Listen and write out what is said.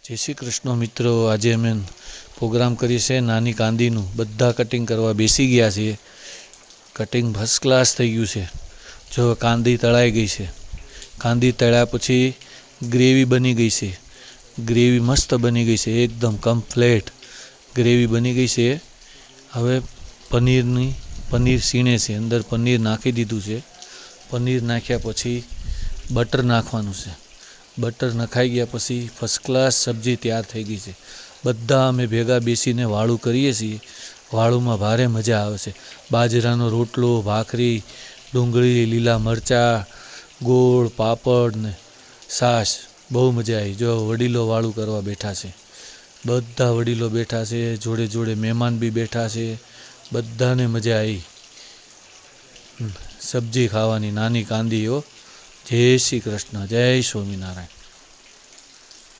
जय श्री कृष्ण मित्रों, आज अमे प्रोग्राम करी से नानी कांदीनु बधा कटिंग करवा बेसी गया छे। कटिंग फर्स्ट क्लास थई गयुं छे। जो कांदी तळाई गई है। कांदी तळ्या पछी ग्रेवी बनी गई है। ग्रेवी मस्त बनी गई है, एकदम कम्प्लीट ग्रेवी बनी गई है। हवे पनीर सीणे से अंदर पनीर नाखी दीधुं छे। पनीर नाख्या पछी बटर नाखवानुं छे। बटर नखाई गया पछी फर्स्ट क्लास सब्जी तैयार थई गई है। बधा अमे भेगा बेसीने वाळुं करीए छीए। वाळुमां भारे मजा आवे छे। बाજરાનો रोटलो, भाखरी, डूंगળી, लीला मरचा, गोळ, पापड़ ने छाश, बहु मजा आई। जो वडीलो वाळुं करवा बैठा छे, बधा वडीलो बैठा छे, जोड़े जोड़े मेहमान भी बैठा छे। बधाने मजा आई सब्जी खावानी। नानी कांदी हो। जय श्री कृष्ण, जय स्वामीनारायण।